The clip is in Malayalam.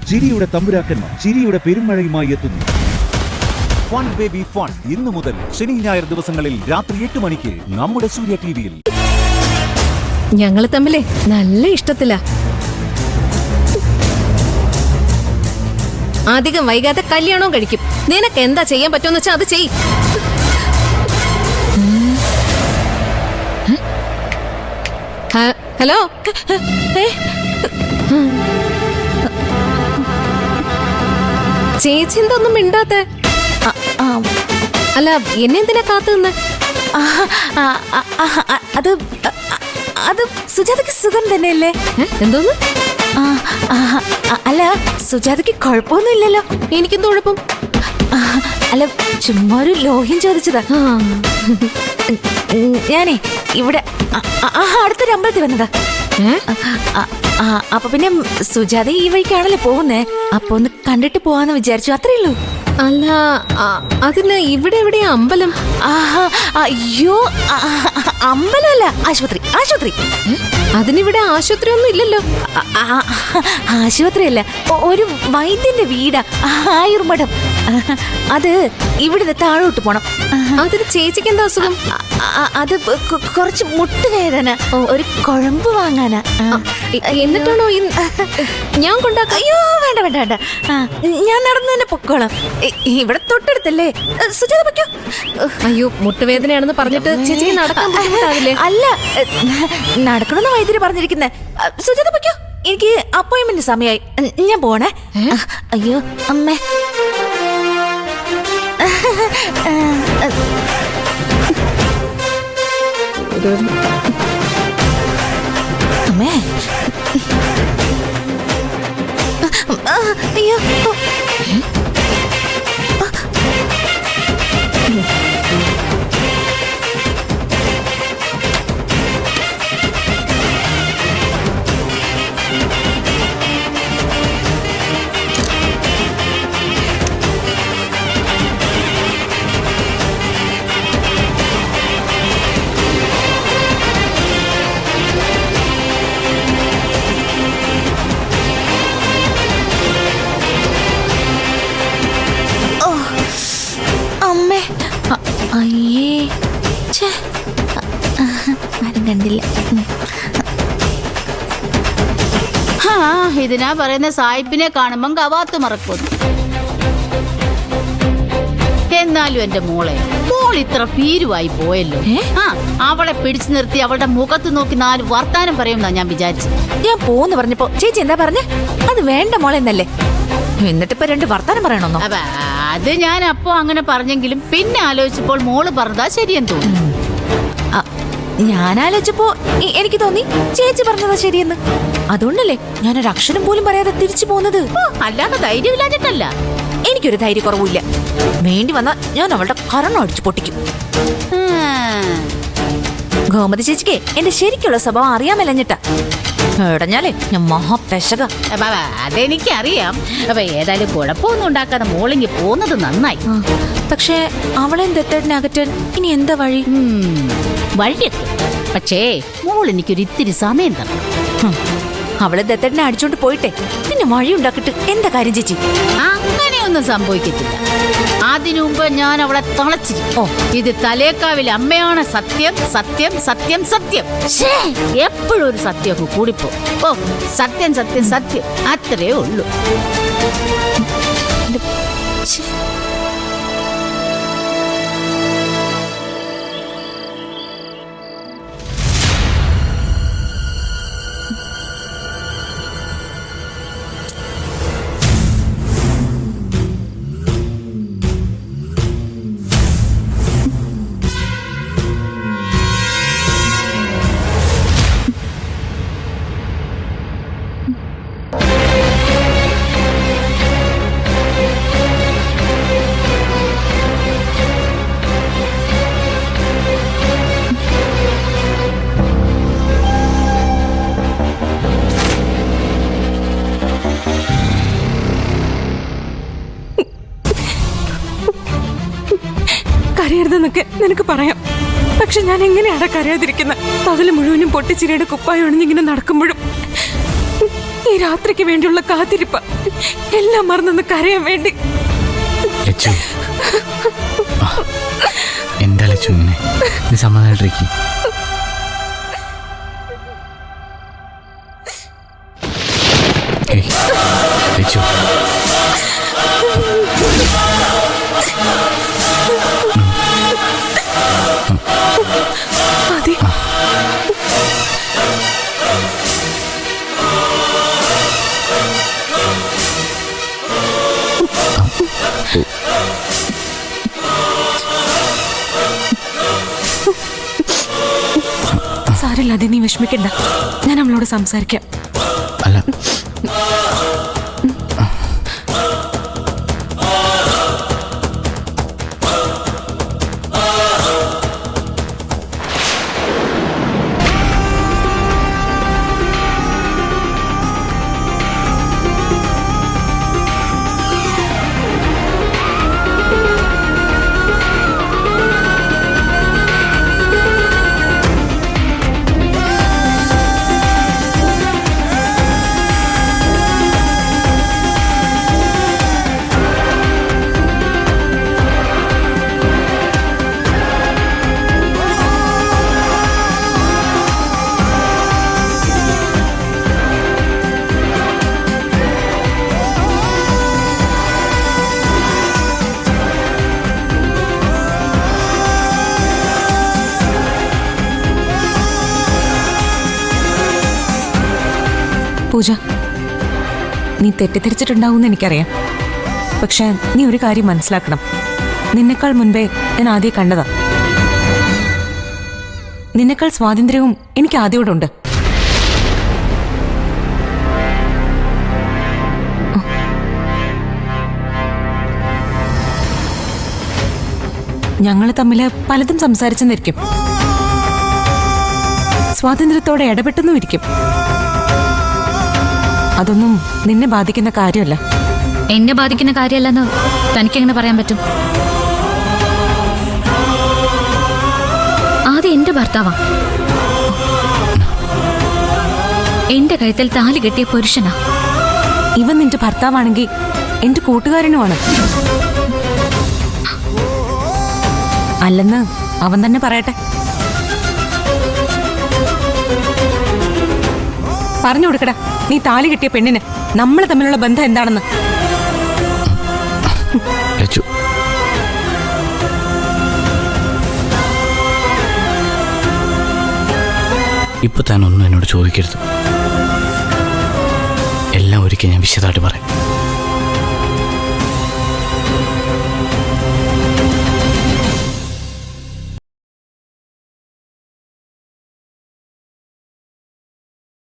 ചിരിയുടെ തമ്പുരാക്കന്മാർ ചിരിയുടെ പെരുമഴയുമായി എത്തുന്നു. ഫൺ ബേബി ഫൺ ഇന്നു മുതൽ ശനി ഞായർ ദിവസങ്ങളിൽ രാത്രി 8 മണിക്ക് നമ്മുടെ സൂര്യ ടിവിയിൽ. ഞങ്ങള് തമ്മിലെ നല്ല ഇഷ്ടത്തിലാ. അധികം വൈകാതെ കല്യാണവും കഴിക്കും. നിനക്ക് എന്താ ചെയ്യാൻ പറ്റുമെന്ന് വെച്ചാൽ അത് ചെയ്. ഹലോ, ചേച്ചി എന്തൊന്നും മിണ്ടാത്തെ? അല്ല, എന്നെ എന്തിനാ കാത്തു നിന്ന്? അത് സുജാതയ്ക്ക് സുഖം തന്നെയല്ലേ? എന്തോന്ന്? അല്ല, സുജാതയ്ക്ക് കുഴപ്പമൊന്നുമില്ലല്ലോ. എനിക്കെന്ത് കുഴപ്പം? അല്ല, ചുമ്മാ ഒരു ലോഹ്യം ചോദിച്ചതാ. ഞാനേ ഇവിടെ അടുത്തൊരു അമ്പലത്തിൽ വന്നതാ. അപ്പൊ പിന്നെ സുജാത ഈ വഴിക്കാണല്ലോ പോകുന്നേ. അപ്പൊ ഒന്ന് കണ്ടിട്ട് പോവാന്ന് വിചാരിച്ചു, അത്രേ ഉള്ളൂ. അല്ല, അതിന് ഇവിടെ എവിടെയാ അമ്പലം? അയ്യോ, അമ്പലമല്ല, ആശുപത്രി. ആശുപത്രി അതിനിവിടെ ആശുപത്രി ഒന്നും ഇല്ലല്ലോ. ആശുപത്രിയല്ല, ഒരു വൈദ്യന്റെ വീടാ, ആയുർമഠം. അത് ഇവിടുന്ന് താഴോട്ട് പോണം. അതിന് ചേച്ചിക്ക് എന്താ അസുഖം? അത് കുറച്ച് മുട്ടുവേദന, ഒരു കുഴമ്പ് വാങ്ങാനാ. എന്നിട്ടാണോ ഞാൻ കൊണ്ടാക്ക? അയ്യോ, വേണ്ട വേണ്ട വേണ്ട, ഞാൻ നടന്നു തന്നെ പൊക്കോളാം. ഇവിടെ തൊട്ടടുത്തല്ലേ. സുജാത പൊയ്ക്കോ. അയ്യോ, മുട്ടുവേദനയാണെന്ന് പറഞ്ഞിട്ട് ചേച്ചി നടക്കാൻ ബുദ്ധിമുട്ടാവില്ലേ? അല്ല, നടക്കണമെന്ന് വൈദ്യുതി പറഞ്ഞിരിക്കുന്നേ. സുജാത പൊയ്ക്കോ, എനിക്ക് അപ്പോയിന്റ്മെന്റ് സമയമായി. ഞാൻ പോണേ. അയ്യോ അമ്മേ. അമ്മേ, അയ്യോ. അയ്യേ, ആരും കണ്ടില്ല. ഇതിനാ പറയുന്ന സായിപ്പിനെ കാണുമ്പം കവാത്ത് മറക്കുന്നു. എന്നാലും എന്റെ മോൾ ഇത്ര ഭീരുവായി പോയല്ലോ. അവളെ പിടിച്ചു നിർത്തി അവളുടെ മുഖത്ത് നോക്കി 4 വർത്താനം പറയുമെന്നാ ഞാൻ വിചാരിച്ചു. ഞാൻ പോന്ന് പറഞ്ഞപ്പോ ചേച്ചി എന്താ പറഞ്ഞേ? അത് വേണ്ട മോളെ എന്നല്ലേ. എന്നിട്ടിപ്പോ 2 വർത്താനം പറയണമെന്നോ? അത് ഞാൻ അപ്പോ അങ്ങനെ പറഞ്ഞെങ്കിലും പിന്നെ ആലോചിച്ചപ്പോൾ മോള് പറഞ്ഞതാ ശരിയെന്ന് തോന്നുന്നു. ഞാൻ ആലോചിച്ചപ്പോ എനിക്ക് തോന്നി ചേച്ചി പറഞ്ഞതാ ശരിയെന്ന്. അതുകൊണ്ടല്ലേ ഞാനൊരു അക്ഷരം പോലും പറയാതെ തിരിച്ചു പോകുന്നത്. അല്ലാതെ ധൈര്യമില്ലാഞ്ഞിട്ടല്ല. എനിക്കൊരു ധൈര്യ കുറവില്ല. വേണ്ടി വന്നാ ഞാൻ അവളുടെ കരണം അടിച്ചു പൊട്ടിക്കും. ഗോമതി ചേച്ചിക്ക് എന്റെ ശരിക്കുള്ള സ്വഭാവം അറിയാമല്ലഞ്ഞിട്ടാ. ഇടഞ്ഞാലേ ഞാൻ മഹാപെശക. അതെനിക്കറിയാം. അപ്പൊ ഏതായാലും കുഴപ്പമൊന്നും ഉണ്ടാക്കാതെ മോളിങ്ങി പോകുന്നത് നന്നായി. പക്ഷേ അവളെ ദത്തേട്ടനെ അകറ്റാൻ ഇനി എന്താ വഴി? വഴിയെത്തും. പക്ഷേ മോൾ എനിക്കൊരു ഇത്തിരി സമയം തരണം. അവളെ ദത്തേട്ടനെ അടിച്ചോണ്ട് പോയിട്ടെ പിന്നെ വഴി ഉണ്ടാക്കിട്ട് എന്താ കാര്യം ചേച്ചി? അങ്ങനെയൊന്നും സംഭവിക്കത്തില്ല. അതിനു മുമ്പ് ഞാൻ അവളെ തളച്ചിരിക്കും. ഇത് തലേക്കാവിലെ അമ്മയാണ്. സത്യം സത്യം സത്യം സത്യം. എപ്പോഴും ഒരു സത്യമൊക്കെ കൂടിപ്പോ. സത്യം സത്യം സത്യം, അത്രേ ഉള്ളൂ. കരയരുതെന്നൊക്കെ നിനക്ക് പറയാം. പക്ഷെ ഞാൻ എങ്ങനെയാണ് കരയാതിരിക്കുന്നത്? പകല് മുഴുവനും പൊട്ടിച്ചിരിയുടെ കുപ്പായം അണിഞ്ഞിങ്ങനെ നടക്കുമ്പോഴും ഈ രാത്രിക്ക് വേണ്ടിയുള്ള കാത്തിരിപ്പ. എല്ലാം മറന്നൊന്ന് കരയാൻ വേണ്ടി. ലച്ചു, എന്താ ലച്ചു ഇങ്ങനെ? നീ സമാധാനായിട്ടിരിക്കും. ലച്ചു, അതെ, സാരമില്ലാതെ നീ വിഷമിക്കണ്ട. ഞാൻ അവളോട് സംസാരിക്കാം. അല്ല, പൂജ, നീ തെറ്റിദ്ധരിച്ചിട്ടുണ്ടാവുമെന്ന് എനിക്കറിയാം. പക്ഷെ നീ ഒരു കാര്യം മനസ്സിലാക്കണം. നിന്നെക്കാൾ മുൻപേ ഞാൻ ആദ്യം കണ്ടതാ. നിന്നെക്കാൾ സ്വാതന്ത്ര്യവും എനിക്ക് ആദ്യോടുണ്ട്. ഞങ്ങൾ തമ്മിൽ പലതും സംസാരിച്ചെന്നിരിക്കും, സ്വാതന്ത്ര്യത്തോടെ ഇടപെട്ടെന്നുമിരിക്കും. അതൊന്നും നിന്നെ ബാധിക്കുന്ന കാര്യമല്ല. എന്നെ ബാധിക്കുന്ന കാര്യമല്ലെന്ന് തനിക്കെങ്ങനെ പറയാൻ പറ്റും? ആദ്യം എന്റെ ഭർത്താവാ, എന്റെ കഴുത്തിൽ താലി കെട്ടിയ പുരുഷനാ. ഇവൻ നിന്റെ ഭർത്താവാണെങ്കിൽ എന്റെ കൂട്ടുകാരനുമാണ്. അല്ലെന്ന് അവൻ തന്നെ പറയട്ടെ. പറഞ്ഞു കൊടുക്കടാ, നീ താലി കെട്ടിയ പെണ്ണിന് നമ്മൾ തമ്മിലുള്ള ബന്ധം എന്താണെന്ന്. ലച്ചു, ഇപ്പൊ താനൊന്നും എന്നോട് ചോദിക്കരുത്. എല്ലാം ഒരിക്കൽ ഞാൻ വിശദമായിട്ട് പറയാം.